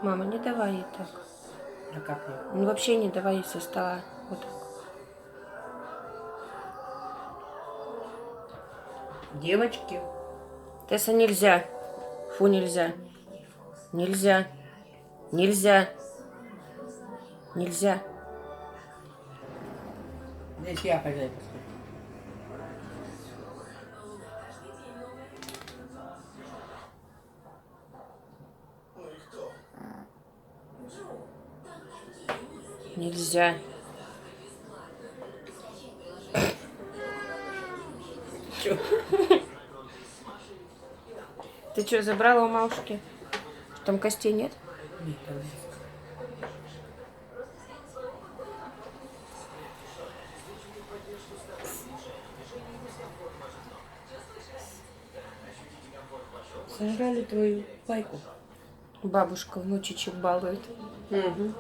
Мама, не давай ей так. А как мне? Ну, вообще не давай ей со стола. Вот так. Девочки. Тесса, нельзя. Фу, нельзя. Нельзя. Нельзя. Нельзя. Здесь я хозяйка. Нельзя. Чё? Ты что, забрала у Машки? Там костей нет? Нет, там нет. Сожрали твою пайку. Бабушка внучечек балует. Угу.